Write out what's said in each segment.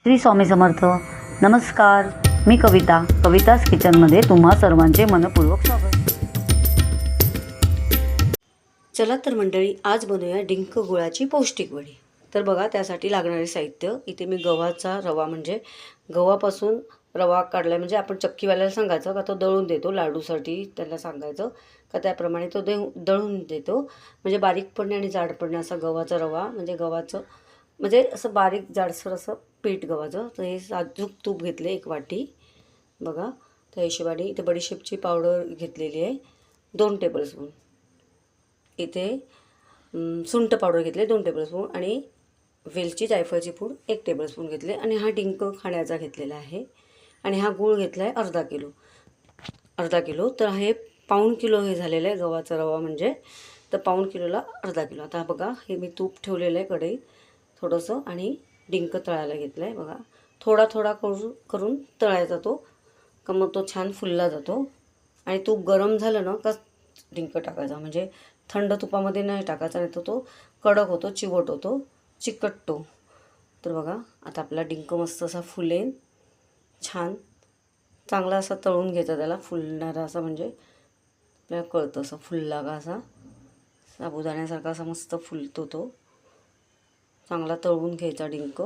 श्री स्वामी समर्थ. नमस्कार, मी कविताच किचनमध्ये तुम्हा सर्वांचे मनपूर्वक स्वागत. चला तर मंडळी, आज बनवूया डिंक गुळाची पौष्टिक वडी. तर बघा, त्यासाठी लागणारे साहित्य. इथे मी गव्हाचा रवा म्हणजे गव्हापासून रवा काढला, म्हणजे आपण चक्कीवाल्याला सांगायचं का तो दळून देतो, लाडूसाठी त्याला सांगायचं का त्याप्रमाणे तो दळून देतो. म्हणजे बारीक पडणे आणि जाड पडणे असा गव्हाचा रवा, म्हणजे गव्हाचं म्हणजे असं बारीक जाडसर असं पीठ गव्हाचं. तर हे साजूक तूप घेतले 1 वाटी बघा. त्या हिशोबाने इथे बडीशेपची पावडर घेतलेली आहे 2 टेबलस्पून. इथे सुंठ पावडर घेतले 2 टेबलस्पून आणि वेलची जायफळची पूड 1 टेबलस्पून घेतले. आणि हा डिंक खाण्याचा घेतलेला आहे. आणि हा गूळ घेतला आहे अर्धा किलो. तर हे पाऊण किलो हे झालेलं आहे गव्हाचा रवा म्हणजे. तर पाऊण किलोला अर्धा किलो. आता बघा, हे मी तूप ठेवलेलं आहे कढईत थोडंसं आणि डिंक तळायला घेतला आहे बघा. थोडा करून तळायचा तो, का मग तो छान फुलला जातो. आणि तूप गरम झालं ना का डिंक टाकायचा, म्हणजे थंड तुपामध्ये नाही टाकायचा, नाही तर तो कडक होतो, चिवट होतो, चिकटतो. तर बघा, आता आपला डिंक मस्त असा फुलेन छान, चांगला असा तळून घ्यायचा त्याला, फुलणारा असा, म्हणजे आपल्याला कळतं असं फुलला का, असा साबुदाण्यासारखा असा मस्त फुलतो तो. चांगला तळून घ्यायचा डिंक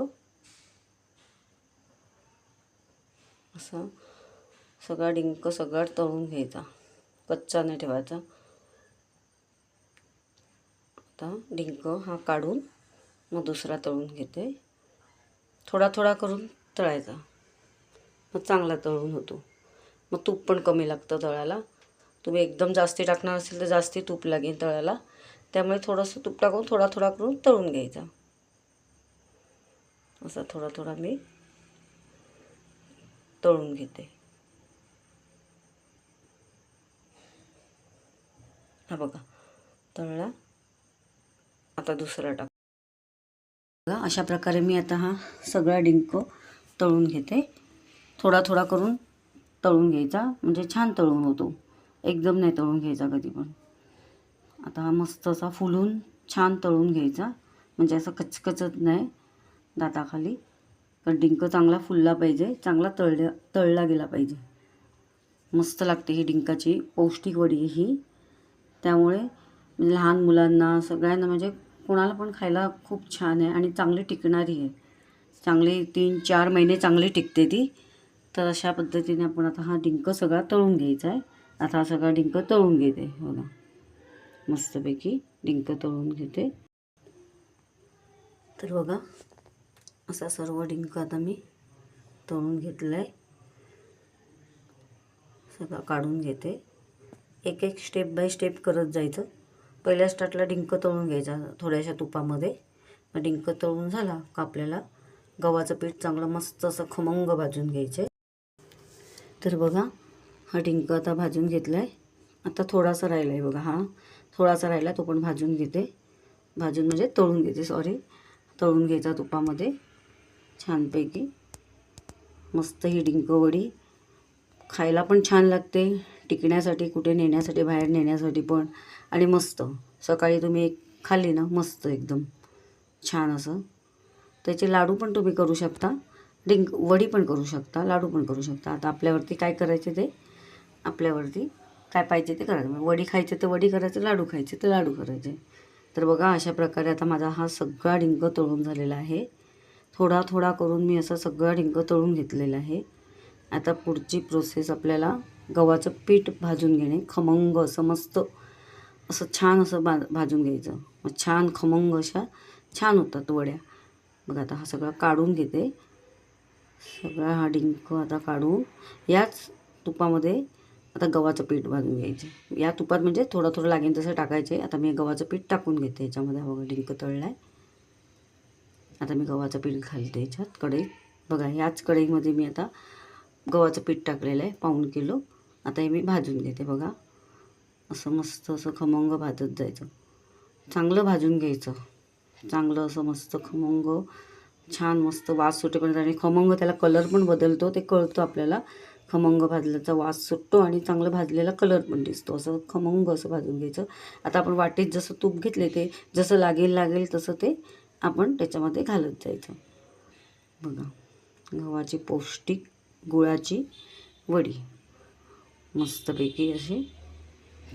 असा. सगळा डिंक सगळा तळून घ्यायचा, कच्चा नाही ठेवायचा. आता डिंक हा काढून मग दुसरा तळून घेते. थोडा करून तळायचा, मग चांगला तळून होतो. मग तूप पण कमी लागतं तळायला. तुम्ही एकदम जास्ती टाकणार असेल तर जास्ती तूप लागेल तळायला. त्यामुळे थोडंसं तूप टाकून थोडा करून तळून घ्यायचा. असा थोडा मी तळून घेते. हा बघा तळला. आता दुसरा टाक बघा. अशा प्रकारे मी आता हा सगळा डिंक तळून घेते. थोडा करून तळून घ्यायचा, म्हणजे छान तळून होतो. एकदम नाही तळून घ्यायचा कधी पण. आता हा मस्त असा फुलून छान तळून घ्यायचा, म्हणजे असं कचकचत नाही दाताखाली. तर डिंक चांगला फुलला पाहिजे, चांगला तळला गेला पाहिजे. मस्त लागते ही डिंकाची पौष्टिक वडी ही. त्यामुळे लहान मुलांना सगळ्यांना, म्हणजे कोणाला पण खायला खूप छान आहे आणि चांगली टिकणारी आहे. चांगली 3-4 महिने चांगली टिकते ती. तर अशा पद्धतीने आपण आता हा डिंक सगळा तळून घ्यायचा आहे. आता हा सगळा डिंक तळून घेते बघा. मस्तपैकी डिंक तळून घेते. तर बघा, असा सर्व डिंक आता मी तळून घेतलं आहे. सगळं काढून घेते. एक स्टेप बाय स्टेप करत जायचं. पहिल्या स्टार्टला डिंक तळून घ्यायचा थोड्याशा तुपामध्ये. मग डिंक तळून झाला का आपल्याला गव्हाचं पीठ चांगलं मस्त असं खमंग भाजून घ्यायचं आहे. तर बघा, हा डिंक आता भाजून घेतला आहे. आता थोडासा राहिला आहे बघा. हा थोडासा राहिला, तो पण भाजून घेते. भाजून म्हणजे तळून घेते, तळून घ्यायचा तुपामध्ये छानपैकी. मस्त ही डिंक वडी खायला पण छान लागते, टिकण्यासाठी, कुठे नेण्यासाठी, बाहेर नेण्यासाठी पण. आणि मस्त सकाळी तुम्ही एक खाल्ली ना, मस्त एकदम छान असं. त्याचे लाडू पण तुम्ही करू शकता, वडी पण करू शकता, लाडू पण करू शकता. आता आपल्यावरती काय करायचे, ते आपल्यावरती काय पाहिजे ते करायचं. वडी खायचे तर वडी करायचं, लाडू खायचे तर लाडू करायचे. तर बघा, अशा प्रकारे आता माझा हा सगळा डिंक तळून झालेला आहे. थोडा करून मी असा सगळा डिंक तळून घेतलेला आहे. आता पुढची प्रोसेस, आपल्याला गव्हाचं पीठ भाजून घेणे. खमंग असं मस्त असं छान असं भाजून घ्यायचं. मग छान खमंग अशा छान होतात वड्या बघा. आता हा सगळा काढून घेते. सगळा हा डिंक आता काढून याच तुपामध्ये आता गव्हाचं पीठ भाजून घ्यायचं. या तुपात म्हणजे थोडं लागेल तसं टाकायचे. आता मी गव्हाचं पीठ टाकून घेते याच्यामध्ये. बघा, डिंक तळला आहे. आता मी गव्हाचं पीठ घालते याच्यात कढईत बघा. याच कढईमध्ये मी आता गव्हाचं पीठ टाकलेलं आहे पाऊण किलो. आता हे मी भाजून घेते बघा. असं मस्त असं खमंग भाजत जायचं, चांगलं भाजून घ्यायचं. चांगलं असं मस्त खमंग छान मस्त वास सुटेपर्यंत. आणि खमंग त्याला कलर पण बदलतो, ते कळतं आपल्याला. खमंग भाजल्याचा वास सुटतो आणि चांगलं भाजलेला कलर पण दिसतो. असं खमंग असं भाजून घ्यायचं. आता आपण वाटीत जसं तूप घेतले, ते जसं लागेल तसं ते आपण त्याच्यामध्ये घालत जायचं बघा. गव्हाची पौष्टिक गुळाची वडी मस्तपैकी अशी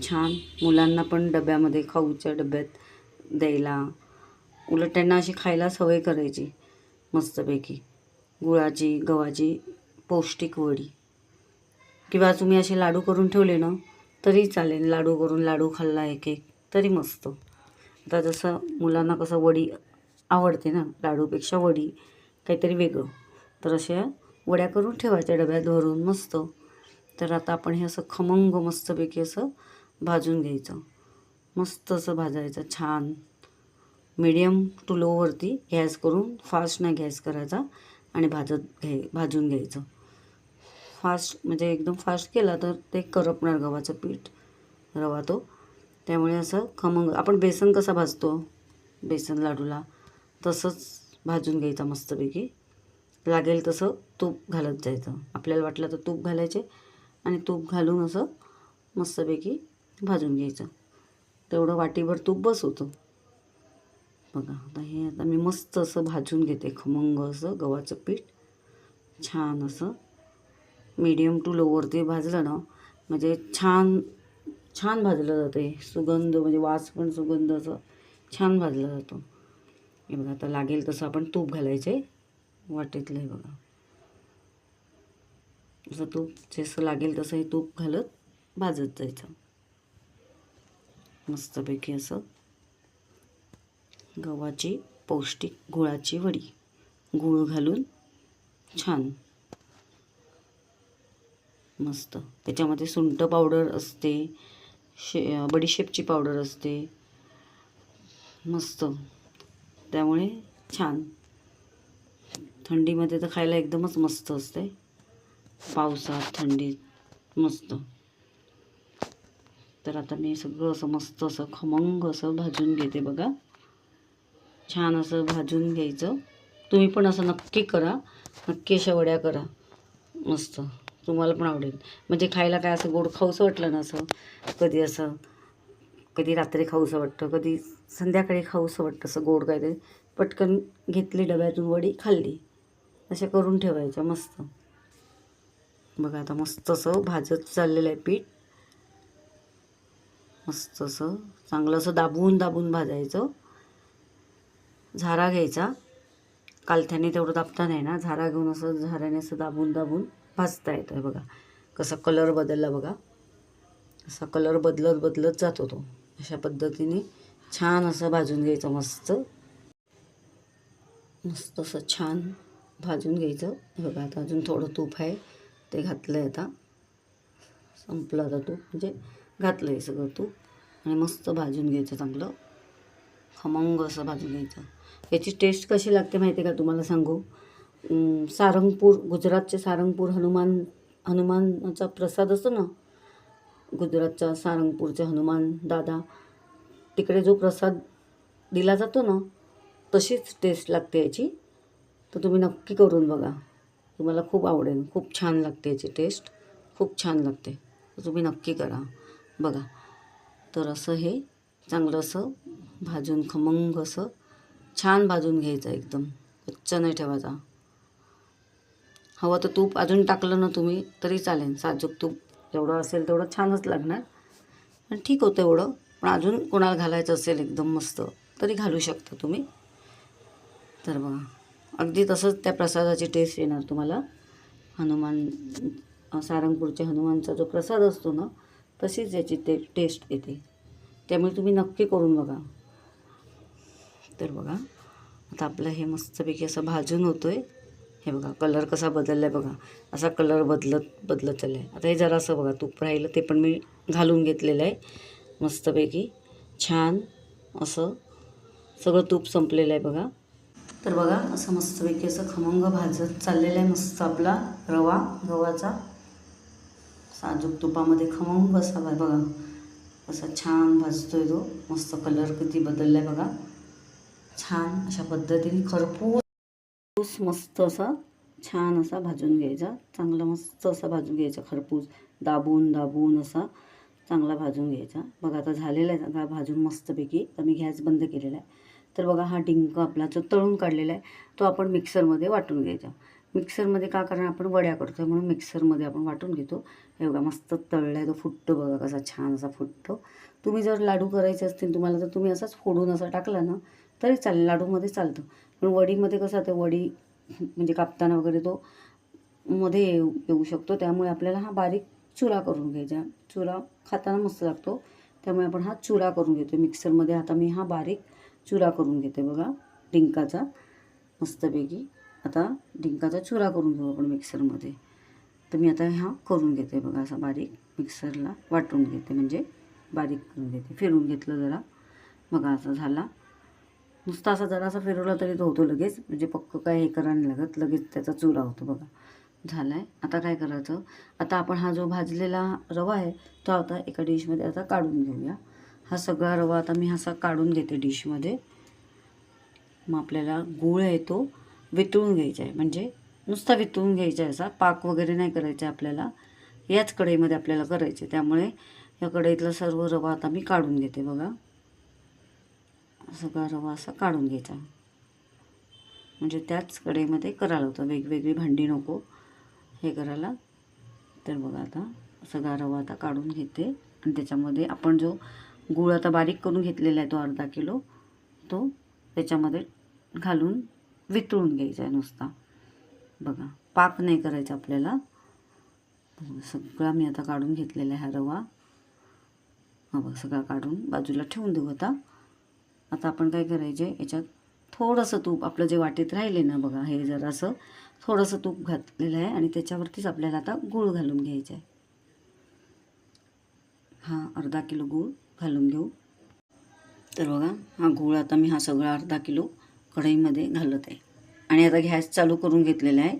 छान. मुलांना पण डब्यामध्ये, खाऊच्या डब्यात द्यायला, उलट त्यांना अशी खायला सवय करायची मस्तपैकी. गुळाची गव्हाची पौष्टिक वडी. किंवा तुम्ही असे लाडू करून ठेवले ना तरी चालेल. लाडू करून लाडू खाल्ला एक एक तरी मस्त. आता जसं मुलांना कसं वडी आवडते ना, लाडूपेक्षा वडी काहीतरी वेगळं, तर अशा वड्या करून ठेवायच्या डब्यात भरून मस्त. तर आता आपण हे असं खमंग मस्तपैकी असं भाजून घ्यायचं. मस्त असं भाजायचं छान. मीडियम टू लोवरती गॅस करून, फास्ट नाही गॅस करायचा, आणि भाजून घ्यायचं. फास्ट म्हणजे एकदम फास्ट केला तर ते करपणार गव्हाचं पीठ, रवा तो. त्यामुळे असं खमंग, आपण बेसन कसा भाजतो बेसन लाडूला, तसंच भाजून घ्यायचा मस्तपैकी. लागेल तसं तूप घालत जायचं. आपल्याला वाटलं तर तूप घालायचे, आणि तूप घालून असं मस्तपैकी भाजून घ्यायचं. तेवढं वाटीभर तूप बस होतं. बघा आता मी मस्त असं भाजून घेते खमंग असं गव्हाचं पीठ. छान असं मीडियम टू लोवरती भाजलं ना म्हणजे छान छान भाजलं जाते. सुगंध म्हणजे वास पण, सुगंध असं छान भाजला जातो. हे बघा आता लागेल तसं आपण तूप घालायचे वाटीतलं. हे बघा असं तूप जसं लागेल तसं हे तूप घालत भाजत जायचं मस्तपैकी. असं गव्हाची पौष्टिक गुळाची वडी, गूळ घालून छान मस्त. त्याच्यामध्ये सुंठ पावडर असते, बडीशेपची पावडर असते मस्त. त्यामुळे छान. थंडीमध्ये तर खायला एकदमच मस्त असते, पावसात थंडीत मस्त. तर आता मी सगळं असं मस्त असं खमंग असं भाजून घेते बघा. छान असं भाजून घ्यायचं. तुम्ही पण असं नक्की करा, नक्की अशा वड्या करा मस्त. तुम्हाला पण आवडेल. म्हणजे खायला काय असं गोड खाऊसं वाटलं ना, असं कधी असं, कधी रात्री खाऊसं वाटतं, कधी संध्याकाळी खाऊसं वाटतं असं गोड काहीतरी, पटकन घेतली डब्यातून वडी खाल्ली. अशा करून ठेवायच्या मस्त. बघा आता मस्त असं भाजत चाललेलं आहे पीठ. मस्त असं चांगलं असं दाबून दाबून भाजायचं. झारा घ्यायचा, कालथ्याने तेवढं दाबता नाही ना, झारा घेऊन असं झाऱ्याने असं दाबून दाबून भाजता येतं. आहे बघा कसा कलर बदलला बघा. असा कलर बदलत बदलत जातो तो. अशा पद्धतीने छान असं भाजून घ्यायचं मस्त. मस्त असं छान भाजून घ्यायचं. हे बघा आता अजून थोडं तूप आहे ते घातलं आहे. आता संपलं आता तूप, म्हणजे घातलं आहे सगळं तूप, आणि मस्त भाजून घ्यायचं चांगलं खमंग असं भाजून घ्यायचं. याची टेस्ट कशी लागते माहिती आहे का तुम्हाला सांगू? सारंगपूर, गुजरातचे सारंगपूर हनुमानाचा प्रसाद असतो ना, गुजरातचा सारंगपूरचे हनुमान दादा, तिकडे जो प्रसाद दिला जातो ना, तशीच टेस्ट लागते याची. तर तुम्ही नक्की करून बघा, तुम्हाला खूप आवडेल. खूप छान लागते याची टेस्ट, खूप छान लागते. तर तुम्ही नक्की करा बघा. तर असं हे चांगलं असं भाजून खमंग असं छान भाजून घ्यायचं, एकदम कच्चा नाही ठेवायचा. हवं तर तूप अजून टाकलं ना तुम्ही तरी चालेल, साजूक तूप जेवढं असेल तेवढं छानच लागणार, पण ठीक होतं एवढं. पण अजून कोणाला घालायचं असेल एकदम मस्त तरी घालू शकता तुम्ही. तर बघा अगदी तसंच त्या प्रसादाची टेस्ट येणार तुम्हाला. सारंगपूरच्या हनुमानचा जो प्रसाद असतो ना, तशीच याची टेस्ट येते. त्यामुळे तुम्ही नक्की करून बघा. तर बघा आता आपलं हे मस्तपैकी असं भाजून होतो आहे. हे बघा कलर कसा बदलला आहे बघा, असा कलर बदलत चालला आहे. आता हे जरासं बघा तूप राहिलं ते पण मी घालून घेतलेलं आहे मस्तपैकी. छान असं सगळं तूप संपलेलं आहे बघा. तर बघा असं मस्तपैकी असं खमंग भाजत चाललेलं आहे मस्त आपला रवा गव्हाचा. साजूक तुपामध्ये खमंग असा बघा असा छान भाजतोय तो. मस्त कलर किती बदलला आहे बघा. छान अशा पद्धतीने खरपूस मस्त असा छान असा भाजून घ्यायचा. चांगला मस्त असा भाजून घ्यायचा, खरपूस दाबून दाबून असा चांगला भाजून घ्यायचा. बघा आता झालेला आहे सगळा भाजून मस्तपैकी. तर मी गॅस बंद केलेला आहे. तर बघा हा डिंक आपला जो तळून काढलेला आहे तो आपण मिक्सरमध्ये वाटून घ्यायचा. मिक्सरमध्ये का, कारण आपण वड्या करतो म्हणून मिक्सरमध्ये आपण वाटून घेतो. हे बघा मस्त तळला आहे तो, फुटतो बघा कसा छान असा फुटतो. तुम्ही जर लाडू करायचे असतील तुम्हाला तर तुम्ही असाच फोडून असा टाकला ना तरी चालेल, लाडूमध्ये चालतं. पण वडीमध्ये कसं ते वडी म्हणजे कापताना वगैरे तो मध्ये येऊ शकतो, त्यामुळे आपल्याला हा बारीक चुरा करून घ्यायचा. चुरा खाताना मस्त लागतो, त्यामुळे आपण हा चुरा करून घेतो मिक्सरमध्ये. आता मी हा बारीक चुरा करून घेते बघा डिंकाचा मस्तपैकी. आता डिंकाचा चुरा करून घेऊ आपण मिक्सरमध्ये. तर मी आता हा करून घेते बघा, असा बारीक मिक्सरला वाटून घेते, म्हणजे बारीक करून घेते. फिरून घेतलं जरा बघा, असं झाला. नुसता असा जरासा फिरवला तरी तो होतो लगेच, म्हणजे पक्क काय हे करायला नाही लागत, लगेच त्याचा चुरा होतो बघा. झाला आहे. आता काय करायचं, आता आपण हा जो भाजलेला रवा आहे तो आता एका डिशमध्ये आता काढून घेऊया. हा सगळा रवा आता मी असा काढून घेते डिशमध्ये. मग आपल्याला गूळ आहे तो वितळून घ्यायचा आहे, म्हणजे नुसता वितळून घ्यायचा आहे, असा पाक वगैरे नाही करायचा आहे आपल्याला. याच कढईमध्ये आपल्याला करायचे, त्यामुळे या कढईतला सर्व रवा आता मी काढून घेते बघा. सगळा रवा असा काढून घ्यायचा, म्हणजे त्याच कढईमध्ये करायला होतं, वेगवेगळी भांडी नको हे करायला. तर बघा आता सगळा रवा आता काढून घेते आणि त्याच्यामध्ये आपण जो गूळ आता बारीक करून घेतलेला आहे तो अर्धा किलो, तो त्याच्यामध्ये घालून वितळून घ्यायचा आहे नुसता बघा. पाक नाही करायचा आपल्याला. सगळा मी आता काढून घेतलेला आहे हा रवा. हा बघा सगळा काढून बाजूला ठेवून देऊ. आता आपण काय करायचे, याच्यात थोडंसं तूप आपलं जे वाटीत राहिले ना बघा, हे जरासं थोडंसं तूप घातलेलं आहे आणि त्याच्यावरतीच आपल्याला आता गूळ घालून घ्यायचा आहे. हा अर्धा किलो गूळ घालून घेऊ. तर बघा हा गूळ आता मी हा सगळा अर्धा किलो कढईमध्ये घालत आहे आणि आता गॅस चालू करून घेतलेला आहे.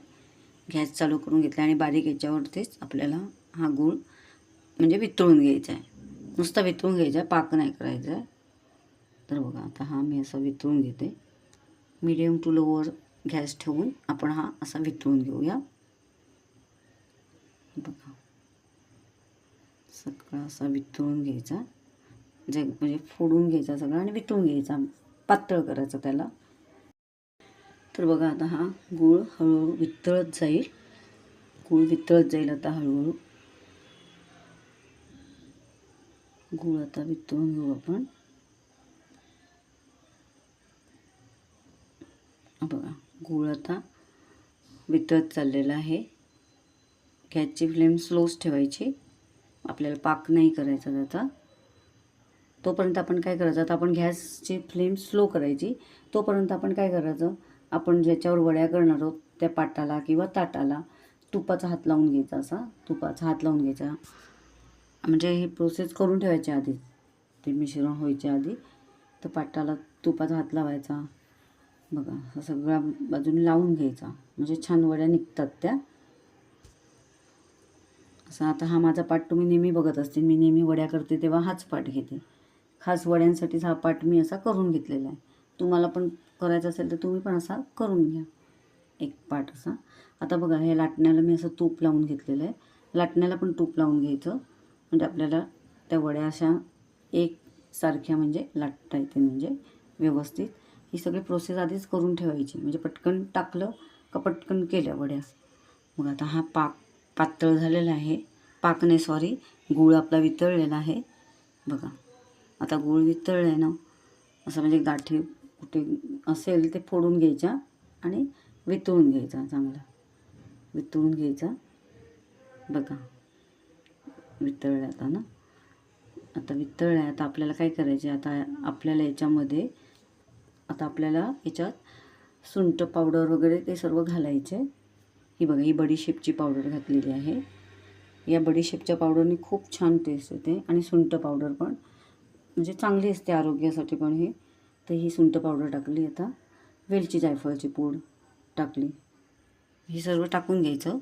गॅस चालू करून घेतला आणि बारीक याच्यावरतीच आपल्याला हा गूळ म्हणजे वितळून घ्यायचा आहे. नुसता वितळून घ्यायचा आहे, पाक नाही करायचा आहे. तर बघा आता हा मी असा वितळून घेते. मीडियम टू लोवर गॅस ठेवून आपण हा असा वितळून घेऊया बघा. सगळा असा वितळून घ्यायचा, म्हणजे फोडून घ्यायचा सगळा आणि वितळून घ्यायचा, पातळ करायचा त्याला. तर बघा आता हा गूळ हळूहळू वितळत जाईल. गूळ वितळत जाईल आता हळूहळू. गूळ आता वितळून घेऊ आपण. बघा गूळ आता वितळत चाललेला आहे. गॅसची फ्लेम स्लोच ठेवायची, आपल्याला पाक नाही करायचा त्याचा. तोपर्यंत आपण काय करायचं, आता आपण गॅसची फ्लेम स्लो करायची. तोपर्यंत आपण काय करायचं, आपण ज्याच्यावर वड्या करणार आहोत त्या पाटाला किंवा ताटाला तुपाचा हात लावून घ्यायचा. असा तुपाचा हात लावून घ्यायचा, म्हणजे ही प्रोसेस करून ठेवायची आधी, ते मिश्रण व्हायच्या आधी. तर पाटाला तुपाचा हात लावायचा बघा, सगळ्या बाजूने लावून घ्यायचा, म्हणजे छान वड्या निघतात त्या. असं आता हा माझा पाट तुम्ही नेहमी बघत असतील, मी नेहमी वड्या करते तेव्हा हाच पाट घेते. खास वड्यांसाठीच हा पाट मी असा करून घेतलेला आहे. तुम्हाला पण करायचा असेल तर तुम्ही पण असा करून घ्या एक पाट असा. आता बघा हे लाटण्याला मी असं तूप लावून घेतलेलं आहे. लाटण्याला पण तूप लावून घ्यायचं, म्हणजे आपल्याला त्या वड्या अशा एकसारख्या म्हणजे लाटता येते, म्हणजे व्यवस्थित. ही सगळी प्रोसेस आधीच करून ठेवायची, म्हणजे पटकन टाकलं का पटकन केल्या वड्या. मग आता हा पाक पातळ झालेला आहे, पाक नाही सॉरी, गूळ आपला वितळलेला आहे बघा. आता गूळ वितळलं आहे ना, असं म्हणजे गाठी कुठे असेल ते फोडून घ्यायच्या आणि वितळून घ्यायचा, चांगला वितळून घ्यायचा बघा. वितळलं आता ना, आता वितळलं आहे. आता आपल्याला काय करायचे, आता आपल्याला याच्यामध्ये आता आपल्याला याच्यात सुंठ पावडर वगैरे ते सर्व घालायचे. ही बघा ही बडीशेपची पावडर घातलेली आहे. या बडीशेपच्या पावडरने खूप छान टेस्ट येते आणि सुंठ पावडर पण म्हणजे चांगली असते आरोग्यासाठी पण ही. तर ही सुंठ पावडर टाकली. आता वेलची जायफळची पूड टाकली. हे सर्व टाकून घ्यायचं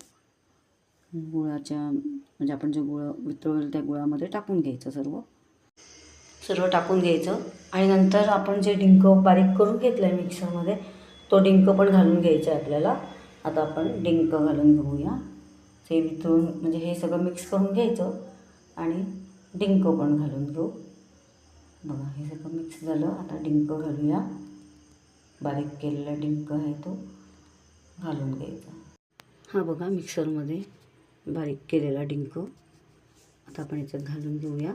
गुळाच्या, म्हणजे आपण जे गुळ वितळवलं त्या गुळामध्ये टाकून घ्यायचं, सर्व टाकून घ्यायचं. आणि नंतर आपण जे डिंक बारीक करून घेतलं आहे मिक्सरमध्ये, तो डिंक पण घालून घ्यायचा आहे आपल्याला. आता आपण डिंक घालून घेऊया. ते वितळून म्हणजे हे सगळं मिक्स करून घ्यायचं आणि डिंक पण घालून घेऊ बघा. हे सगळं मिक्स झालं, आता डिंक घालूया. बारीक केलेला डिंक आहे तो घालून घ्यायचा. हा बघा मिक्सरमध्ये बारीक केलेला डिंक आता आपण याच्यात घालून घेऊया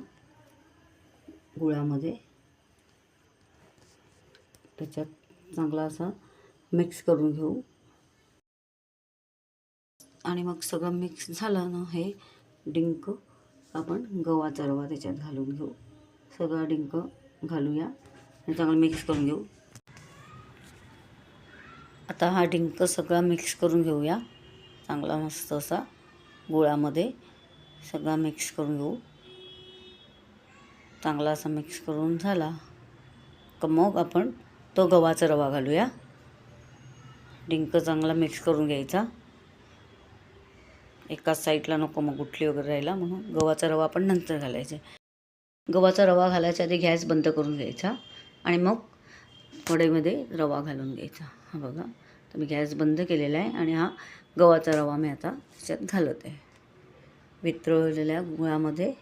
गुळामध्ये. त्याच्यात चांगला असा मिक्स करून घेऊ आणि मग सगळं मिक्स झालं ना हे डिंक आपण गव्हाचा रवा त्याच्यात घालून घेऊ. सगळा डिंक घालूया आणि चांगलं मिक्स करून घेऊ. आता हा डिंक सगळा मिक्स करून घेऊया चांगला मस्त असा गुळामध्ये सगळा मिक्स करून घेऊ. चांगला असा मिक्स करून झाला का मग आपण तो गव्हाचा रवा घालूया. डिंक चांगला मिक्स करून घ्यायचा. एकाच साईडला नको मग गुठली वगैरे राहिला, म्हणून गव्हाचा रवा आपण नंतर घालायचा. गव्हाचा रवा घालायच्या आधी गॅस बंद करून घ्यायचा आणि मग कढईमध्ये रवा घालून घ्यायचा. हा बघा तर मी गॅस बंद केलेला आहे आणि हा गव्हाचा रवा मी आता त्याच्यात घालत आहे. वितळलेल्या गुळामध्ये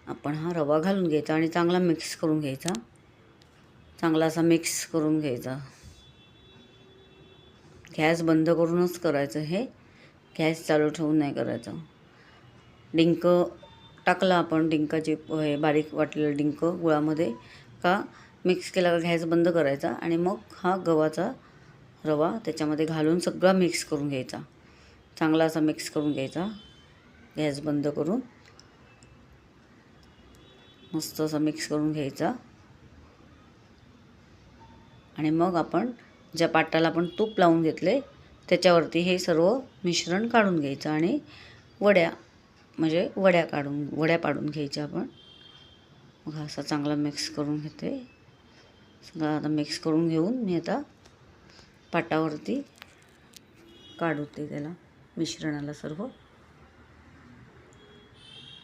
आपण हा रवा घालून घ्यायचा आणि चांगला मिक्स करून घ्यायचा. चांगला असा मिक्स करून घ्यायचा. गॅस बंद करूनच करायचं हे, गॅस चालू ठेवून नाही करायचं. डिंक टाकला आपण, डिंकाची हे बारीक वाटलेलं डिंक गुळामध्ये का मिक्स केला का गॅस बंद करायचा आणि मग हा गव्हाचा रवा त्याच्यामध्ये घालून सगळा मिक्स करून घ्यायचा. चांगला असा मिक्स करून घ्यायचा गॅस बंद करून. मस्त असा मिक्स करून घ्यायचा आणि मग आपण ज्या पाटाला आपण तूप लावून घेतले त्याच्यावरती हे सर्व मिश्रण काढून घ्यायचं आणि वड्या पाडून घ्यायच्या आपण. मग असा चांगला मिक्स करून घेते. सगळं आता मिक्स करून घेऊन मी आता पाटावरती काढते त्याला मिश्रणाला सर्व.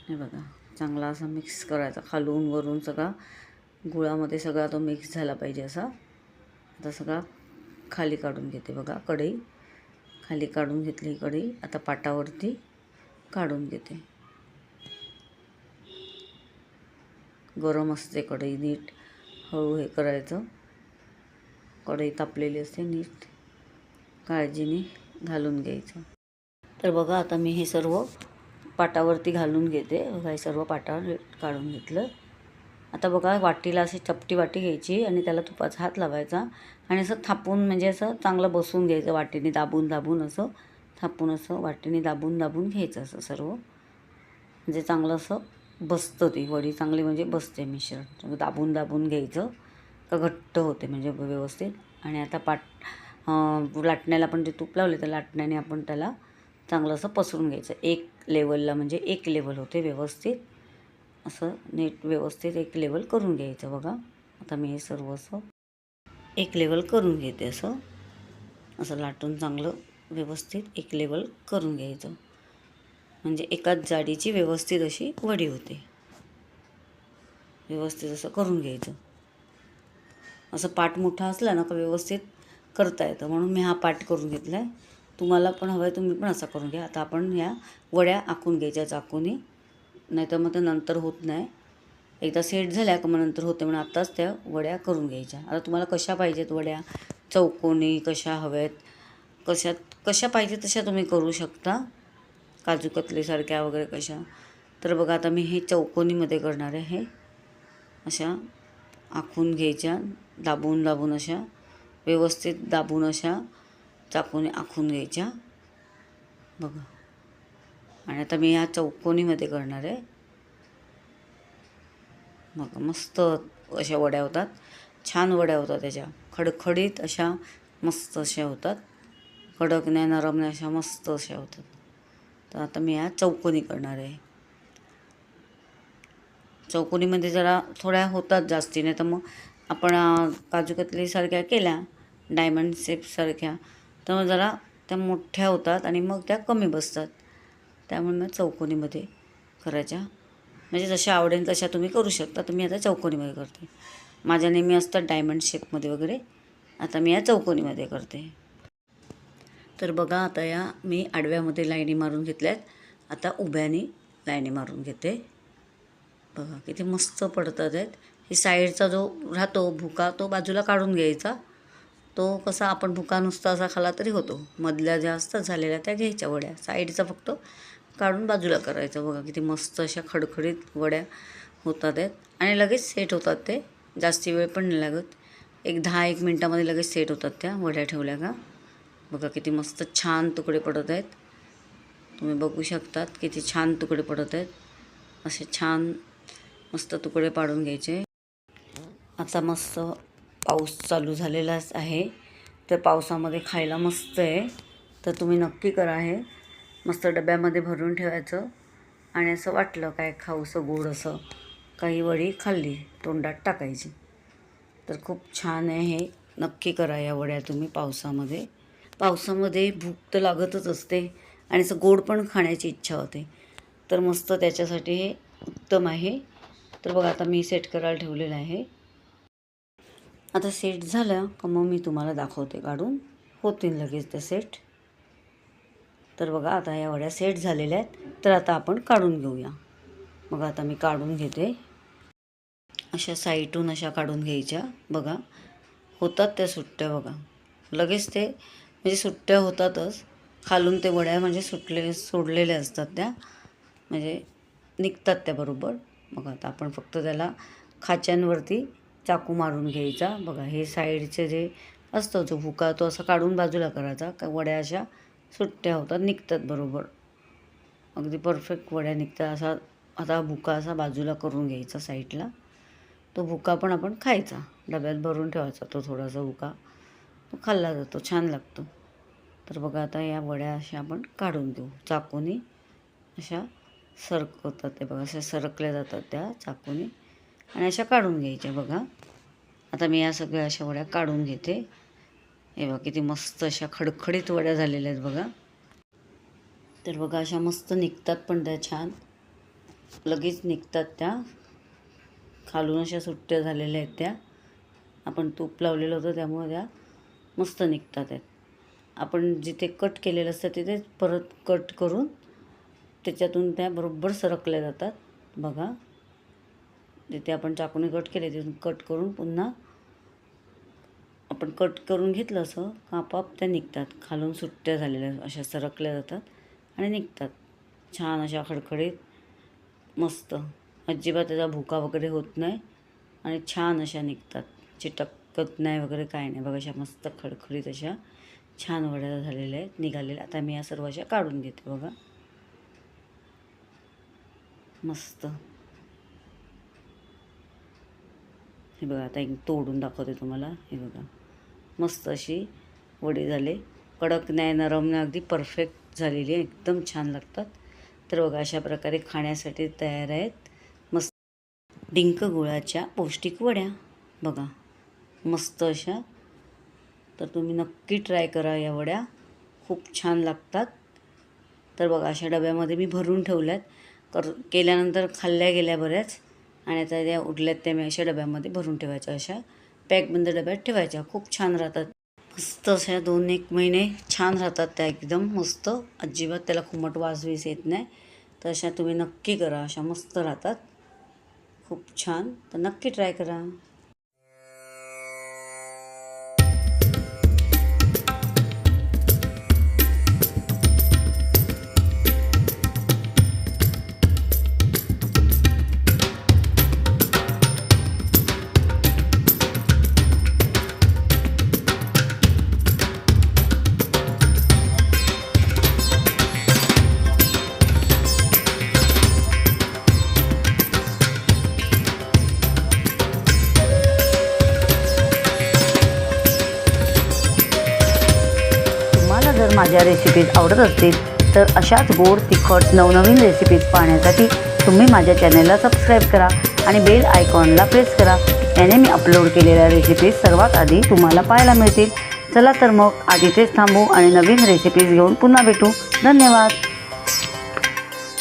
हे बघा चांगला असा मिक्स करायचा खालून वरून सगळा गुळामध्ये सगळा तो मिक्स झाला पाहिजे असा. आता सगळा खाली काढून घेते बघा. कढई खाली काढून घेतली कढई. आता पाटावरती काढून घेते. गरम असते कढई, नीट हळू हे करायचं. कढई तापलेली असते, नीट काळजीने घालून घ्यायचं. तर बघा आता मी हे सर्व पाटावरती घालून घेते. बघा हे सर्व पाटावर काढून घेतलं. आता बघा वाटीला अशी चपटी वाटी घ्यायची आणि त्याला तुपाचा हात लावायचा आणि असं थापून म्हणजे असं चांगलं बसून घ्यायचं. वाटीने दाबून असं थापून असं वाटीने दाबून घ्यायचं असं सर्व. म्हणजे चांगलं असं बसतं, ती वडी चांगली म्हणजे बसते. मिश्रण दाबून घ्यायचं का घट्ट होते म्हणजे व्यवस्थित. आणि आता लाटण्याला पण जे तूप लावले त्या लाटण्याने आपण त्याला चांगलं असं पसरून घ्यायचं. एक लेवलला म्हणजे एक लेवल होते व्यवस्थित असं नीट व्यवस्थित एक लेवल करून घ्यायचं. बघा आता मी हे सर्व असं एक लेवल करून घेते. असं लाटून चांगलं व्यवस्थित एक लेवल करून घ्यायचं. म्हणजे एकाच जाडीची व्यवस्थित अशी वडी होते. व्यवस्थित असं करून घ्यायचं. असं पाट मोठा असला ना का व्यवस्थित करता येतं, म्हणून मी हा पाट करून घेतला आहे. तुम्हाला पण हवं आहे तुम्ही पण असा करून घ्या. आता आपण ह्या वड्या आखून घ्यायच्या चाकूने, नाहीतर मग ते नंतर होत नाही. एकदा सेट झाल्या का मग नंतर होते, म्हणून आत्ताच त्या वड्या करून घ्यायच्या. आता तुम्हाला कशा पाहिजेत वड्या, चौकोनी कशा हव्यात, कशा पाहिजे तशा तुम्ही करू शकता. काजू कतलीसारख्या वगैरे कशा. तर बघा आता मी हे चौकोनीमध्ये करणार आहे. अशा आखून घ्यायच्या, दाबून अशा व्यवस्थित दाबून अशा चाकूने आखून घ्यायच्या बघा. आणि आता मी ह्या चौकोनीमध्ये करणार आहे. मग मस्त अशा वड्या होतात, छान वड्या होतात त्याच्या, खडखडीत अशा मस्त अशा होतात. कडक नाही, नरम नाही, अशा मस्त अशा होतात. तर आता मी ह्या चौकोनी करणार आहे. चौकोनीमध्ये जरा थोड्या होतात जास्ती, नाही तर मग आपण काजू कतलीसारख्या केल्या डायमंड शेपसारख्या तर मग जरा त्या मोठ्या होतात आणि मग त्या कमी बसतात. त्यामुळे मग चौकोनीमध्ये करायच्या. म्हणजे जशा आवडेल तशा तुम्ही करू शकता. तर मी आता चौकोनीमध्ये करते. माझ्या नेहमी असतात डायमंड शेपमध्ये वगैरे, आता मी या चौकोनीमध्ये करते. तर बघा आता या मी आडव्यामध्ये लाईनी मारून घेतल्यात. आता उभ्याने लाईनी मारून घेते. बघा किती मस्त पडतात आहेत. ही साईडचा जो राहतो भुका तो बाजूला काढून घ्यायचा तो कसा आपण भुका नुसता असा खाला तरी होतो. मधल्या ज्या असतात झालेल्या त्या घ्यायच्या वड्या, साईडचा फक्त काढून बाजूला करायचं. बघा किती मस्त अशा खडखडीत वड्या होतात आहेत आणि लगेच सेट होतात. ते जास्ती वेळ पण नाही लागत, एक 10-1 मिनटामध्ये लगेच सेट होतात त्या वड्या ठेवल्या का. बघा किती मस्त छान तुकडे पडत आहेत. तुम्ही बघू शकतात किती छान तुकडे पडत आहेत. असे छान मस्त तुकडे पाडून घ्यायचे. आता मस्त पाऊस चालू झालेलाच आहे, तर पावसामध्ये खायला मस्त आहे. तर तुम्ही नक्की करा हे. मस्त डब्यामध्ये भरून ठेवायचं आणि असं वाटलं काय खाऊसं गोड असं काही वडी खाल्ली तोंडात टाकायची, तर खूप छान आहे हे. नक्की करा या वड्या तुम्ही पावसामध्ये. पावसामध्ये भूक तर लागतच असते आणि असं गोड पण खाण्याची इच्छा होते, तर मस्त त्याच्यासाठी हे उत्तम आहे. तर बघा आता मी सेट करायला ठेवलेलं आहे. आता सेट झालं का मग मी तुम्हाला दाखवते काढून, होतील लगेच ते सेट. तर बघा आता या वड्या सेट झालेल्या आहेत, तर आता आपण काढून घेऊया. मग आता मी काढून घेते. अशा साईडून अशा काढून घ्यायच्या. बघा होतात त्या सुट्ट्या. बघा लगेच ते म्हणजे सुट्ट्या होतातच. खालून ते वड्या म्हणजे सोडलेल्या असतात त्या, म्हणजे निघतात त्या बरोबर. बघा आता आपण फक्त त्याला खाच्यांवरती चाकू मारून घ्यायचा. बघा हे साईडचे जे असतो जो भुका तो असा काढून बाजूला करायचा का वड्या अशा सुट्ट्या होतात, निघतात बरोबर. अगदी परफेक्ट वड्या निघतात. असा आता भुका असा बाजूला करून घ्यायचा साईडला. तो भुका पण आपण खायचा, डब्यात भरून ठेवायचा. तो थोडासा भुका तो खाल्ला जातो, छान लागतो. तर बघा आता या वड्या अशा आपण काढून घेऊ चाकूनी. अशा सरकवतात ते बघा, अशा सरकल्या जातात त्या चाकूनी आणि अशा काढून घ्यायच्या. बघा आता मी या सगळ्या अशा वड्या काढून घेते. हे बघा किती मस्त अशा खडखडीत वड्या झालेल्या आहेत बघा. तर बघा अशा मस्त निघतात पण त्या छान लगेच निघतात त्या. खालून अशा सुट्ट्या झालेल्या आहेत त्या. आपण तूप लावलेलं होतं त्यामुळे त्या मस्त निघतात आहेत. आपण जिथे कट केलेलं असतं तिथे परत कट करून त्याच्यातून त्या बरोबर सरकल्या जातात. बघा जिथे आपण चाकूने कट केले तिथून कट करून पुन्हा आपण कट करून घेतलं असं आपोआप त्या निघतात. खालून सुट्ट्या झालेल्या अशा सरकल्या जातात आणि निघतात छान अशा खडखडीत मस्त. अजिबात त्याचा भुका वगैरे होत नाही आणि छान अशा निघतात, चिटकत नाही वगैरे काय नाही. बघा अशा मस्त खडखडीत अशा छान वड्या झालेल्या आहेत, निघालेल्या. आता मी या सर्व अशा काढून घेते. बघा मस्त. हे बघा आता एक तोडून दाखवते तुम्हाला. हे बघा मस्त अशी वडी झाले, कडक नाही नरम नाही, अगदी परफेक्ट झालेली आहे, एकदम छान लागतात. तर बघा अशा प्रकारे खाण्यासाठी तयार आहेत मस्त डिंक गुळाच्या पौष्टिक वड्या. बघा मस्त अशा. तर तुम्ही नक्की ट्राय करा या वड्या, खूप छान लागतात. तर बघा अशा डब्यामध्ये मी भरून ठेवल्यात. केल्यानंतर खाल्ल्या गेल्या बऱ्याच आणि आता त्या उरल्यात त्या मी अशा डब्यामध्ये भरून ठेवायच्या. अशा पॅकबंद डब्यात ठेवायच्या, खूप छान राहतात. मस्त अशा 2-1 महिने छान राहतात त्या, एकदम मस्त. अजिबात त्याला खुमट वास येत नाही. तर अशा तुम्ही नक्की करा, अशा मस्त राहतात, खूप छान. तर नक्की ट्राय करा. जर माझ्या रेसिपीज आवडत असतील तर अशाच गोड तिखट नवनवीन रेसिपीज पाहण्यासाठी तुम्ही माझ्या चॅनलला सबस्क्राईब करा आणि बेल आयकॉनला प्रेस करा. याने मी अपलोड केलेल्या रेसिपीज सर्वात आधी तुम्हाला पाहायला मिळतील. चला तर मग आज इथेच थांबू आणि नवीन रेसिपीज घेऊन पुन्हा भेटू. धन्यवाद.